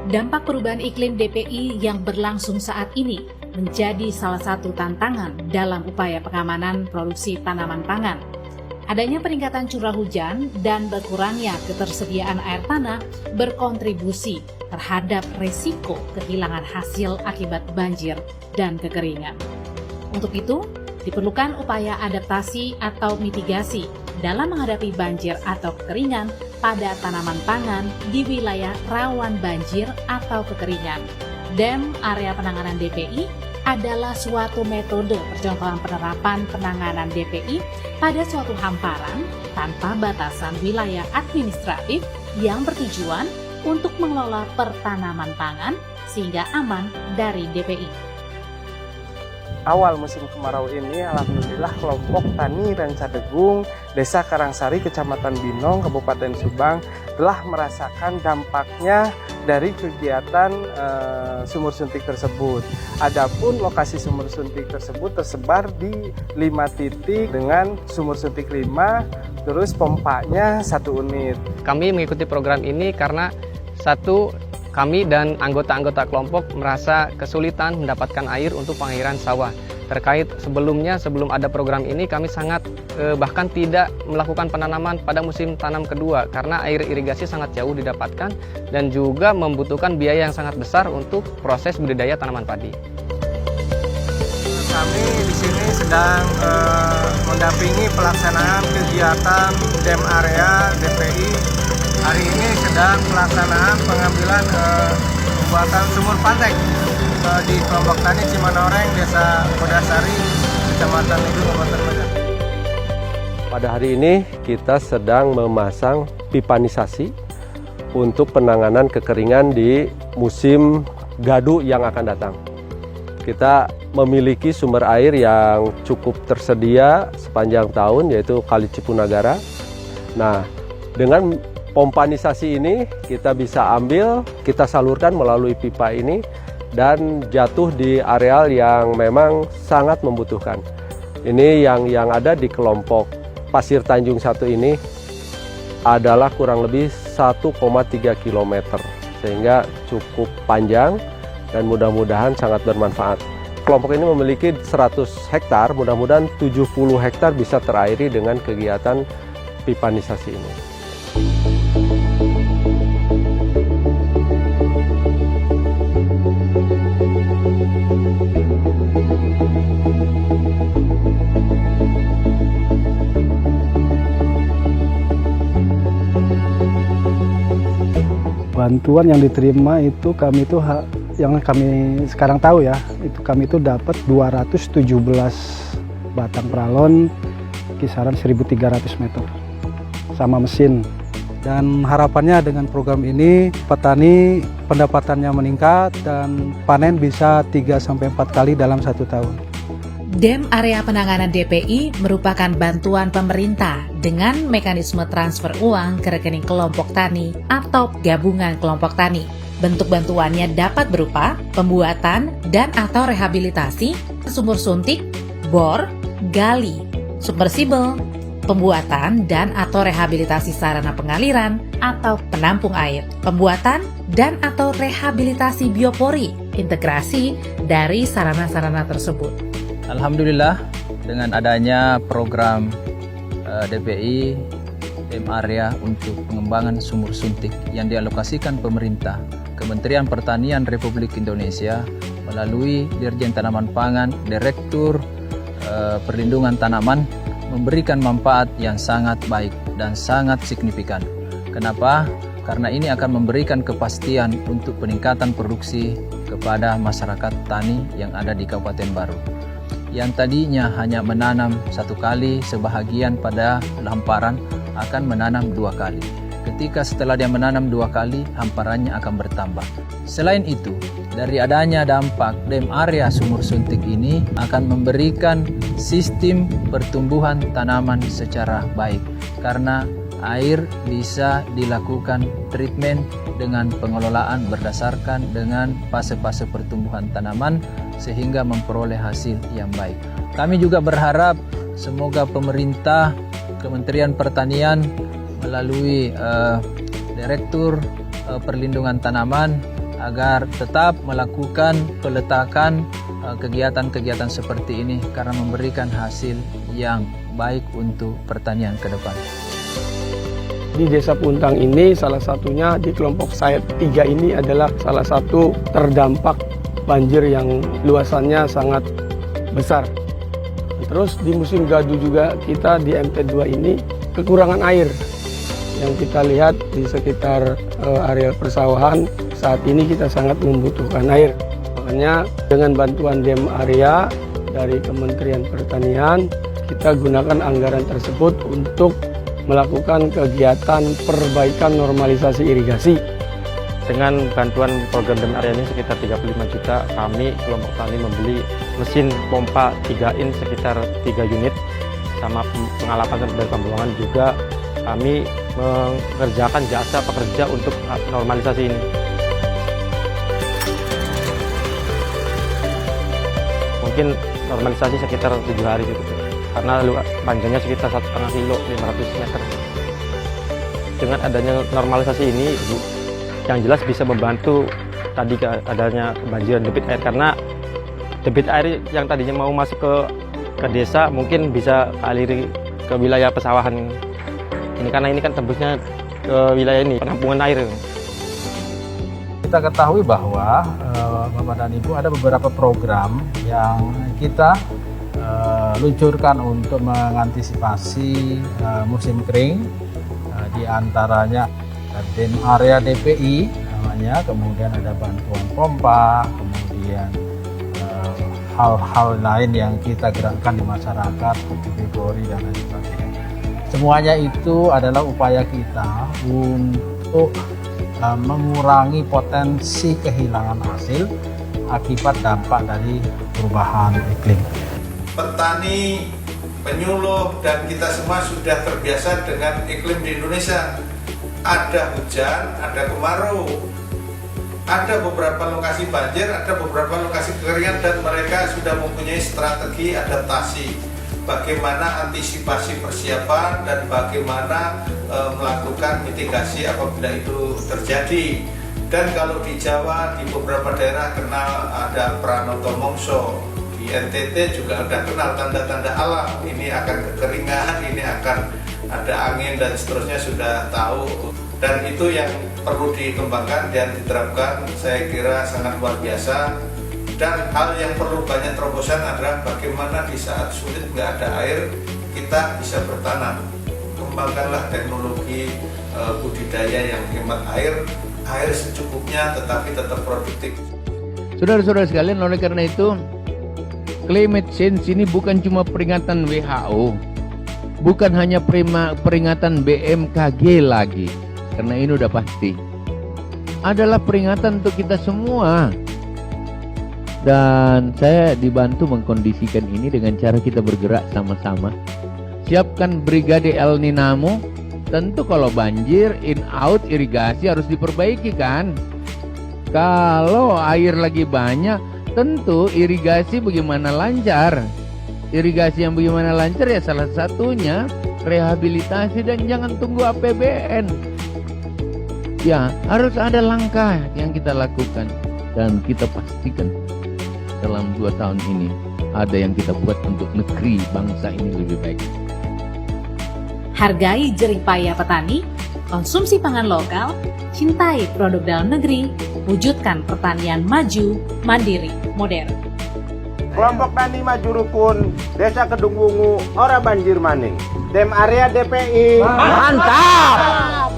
Dampak perubahan iklim DPI yang berlangsung saat ini menjadi salah satu tantangan dalam upaya pengamanan produksi tanaman pangan. Adanya peningkatan curah hujan dan berkurangnya ketersediaan air tanah berkontribusi terhadap risiko kehilangan hasil akibat banjir dan kekeringan. Untuk itu, diperlukan upaya adaptasi atau mitigasi dalam menghadapi banjir atau kekeringan pada tanaman pangan di wilayah rawan banjir atau kekeringan. DEM Area Penanganan DPI adalah suatu metode percontohan penerapan penanganan DPI pada suatu hamparan tanpa batasan wilayah administratif yang bertujuan untuk mengelola pertanaman pangan sehingga aman dari DPI. Awal musim kemarau ini, alhamdulillah kelompok tani Rancadegung, Desa Karangsari, Kecamatan Binong, Kabupaten Subang telah merasakan dampaknya dari kegiatan sumur suntik tersebut. Adapun lokasi sumur suntik tersebut tersebar di 5 titik dengan sumur suntik 5, terus pompanya 1 unit. Kami mengikuti program ini karena satu, kami dan anggota-anggota kelompok merasa kesulitan mendapatkan air untuk pengairan sawah. Terkait sebelum ada program ini, kami sangat bahkan tidak melakukan penanaman pada musim tanam kedua karena air irigasi sangat jauh didapatkan dan juga membutuhkan biaya yang sangat besar untuk proses budidaya tanaman padi. Kami di sini sedang mendampingi pelaksanaan kegiatan DEM Area DPI. Hari ini sedang pelaksanaan pengambilan pembuatan sumur pantek di kelompok tani Cimanoreng, Desa Kodasari, Kecamatan Lidu, Kabupaten Medan. Pada hari ini kita sedang memasang pipanisasi untuk penanganan kekeringan di musim gadu yang akan datang. Kita memiliki sumber air yang cukup tersedia sepanjang tahun, yaitu Kali Cipunagara. Nah, dengan pompanisasi ini kita bisa ambil, kita salurkan melalui pipa ini dan jatuh di areal yang memang sangat membutuhkan. Ini yang ada di kelompok Pasir Tanjung 1 ini adalah kurang lebih 1,3 km, sehingga cukup panjang dan mudah-mudahan sangat bermanfaat. Kelompok ini memiliki 100 hektar, mudah-mudahan 70 hektar bisa terairi dengan kegiatan pipanisasi ini. Bantuan yang diterima itu kami itu yang kami sekarang tahu ya, itu kami itu dapat 217 batang pralon kisaran 1.300 meter sama mesin. Dan harapannya dengan program ini petani pendapatannya meningkat dan panen bisa 3-4 kali dalam 1 tahun. DEM Area Penanganan DPI merupakan bantuan pemerintah dengan mekanisme transfer uang ke rekening kelompok tani atau gabungan kelompok tani. Bentuk bantuannya dapat berupa pembuatan dan atau rehabilitasi sumur suntik, bor, gali, submersibel, pembuatan dan atau rehabilitasi sarana pengaliran atau penampung air, pembuatan dan atau rehabilitasi biopori, integrasi dari sarana-sarana tersebut. Alhamdulillah, dengan adanya program DPI DEM Area untuk pengembangan sumur suntik yang dialokasikan pemerintah, Kementerian Pertanian Republik Indonesia melalui Dirjen Tanaman Pangan, Direktur Perlindungan Tanaman memberikan manfaat yang sangat baik dan sangat signifikan. Kenapa? Karena ini akan memberikan kepastian untuk peningkatan produksi kepada masyarakat tani yang ada di Kabupaten Baru. Yang tadinya hanya menanam 1 kali, sebahagian pada hamparan akan menanam 2 kali. Ketika setelah dia menanam 2 kali, hamparannya akan bertambah. Selain itu, dari adanya dampak DEM Area sumur suntik ini akan memberikan sistem pertumbuhan tanaman secara baik, karena air bisa dilakukan treatment dengan pengelolaan berdasarkan dengan fase-fase pertumbuhan tanaman sehingga memperoleh hasil yang baik. Kami juga berharap semoga pemerintah, Kementerian Pertanian melalui Direktur Perlindungan Tanaman agar tetap melakukan peletakan kegiatan-kegiatan seperti ini karena memberikan hasil yang baik untuk pertanian ke depan. Di Desa Puntang ini salah satunya di kelompok saya 3 ini adalah salah satu terdampak banjir yang luasannya sangat besar. Terus di musim gadu juga kita di MT2 ini kekurangan air yang kita lihat di sekitar area persawahan saat ini kita sangat membutuhkan air. Makanya dengan bantuan DEM area dari Kementerian Pertanian kita gunakan anggaran tersebut untuk melakukan kegiatan perbaikan normalisasi irigasi. Dengan bantuan program DEM area ini sekitar 35 juta, kami kelompok tani membeli mesin pompa 3 in sekitar 3 unit, sama pengalaman dari pembuangan juga kami mengerjakan jasa pekerja untuk normalisasi ini. Mungkin normalisasi sekitar 7 hari gitu, karena panjangnya sekitar 1,5 kilo, 500 meter. Dengan adanya normalisasi ini, yang jelas bisa membantu tadi adanya kebanjiran debit air, karena debit air yang tadinya mau masuk ke desa mungkin bisa aliri ke wilayah pesawahan ini, karena ini kan tembusnya ke wilayah ini, penampungan air. Kita ketahui bahwa Bapak dan Ibu ada beberapa program yang kita luncurkan untuk mengantisipasi musim kering, di antaranya DEM area DPI namanya, kemudian ada bantuan pompa, kemudian hal-hal lain yang kita gerakkan di masyarakat seperti Februari dan lain sebagainya. Semuanya itu adalah upaya kita untuk mengurangi potensi kehilangan hasil akibat dampak dari perubahan iklim. Petani, penyuluh, dan kita semua sudah terbiasa dengan iklim di Indonesia. Ada hujan, ada kemarau, ada beberapa lokasi banjir, ada beberapa lokasi kekeringan, dan mereka sudah mempunyai strategi adaptasi. Bagaimana antisipasi persiapan dan bagaimana melakukan mitigasi apabila itu terjadi. Dan kalau di Jawa, di beberapa daerah kenal ada Pranoto Mongso, di NTT juga ada kenal tanda-tanda alam, ini akan kekeringan, ini akan ada angin dan seterusnya sudah tahu. Dan itu yang perlu dikembangkan dan diterapkan, saya kira sangat luar biasa. Dan hal yang perlu banyak terobosan adalah bagaimana di saat sulit nggak ada air kita bisa bertanam. Kembangkanlah teknologi budidaya yang hemat air secukupnya tetapi tetap produktif. Saudara-saudara sekalian, oleh karena itu climate change ini bukan cuma peringatan WHO, bukan hanya peringatan BMKG lagi, karena ini udah pasti adalah peringatan untuk kita semua. Dan saya dibantu mengkondisikan ini dengan cara kita bergerak sama-sama. Siapkan Brigade El Ninamo. Tentu kalau banjir, in out irigasi harus diperbaiki kan. Kalau air lagi banyak, tentu irigasi bagaimana lancar. Irigasi yang bagaimana lancar ya salah satunya rehabilitasi, dan jangan tunggu APBN. Ya, harus ada langkah yang kita lakukan, dan kita pastikan dalam 2 tahun ini ada yang kita buat untuk negeri bangsa ini lebih baik. Hargai jerih payah petani, konsumsi pangan lokal, cintai produk dalam negeri, wujudkan pertanian maju, mandiri, modern. Kelompok Tani Maju Rukun, Desa Kedung Wungu, Ora Banjir Maning, DEM area DPI. Mantap!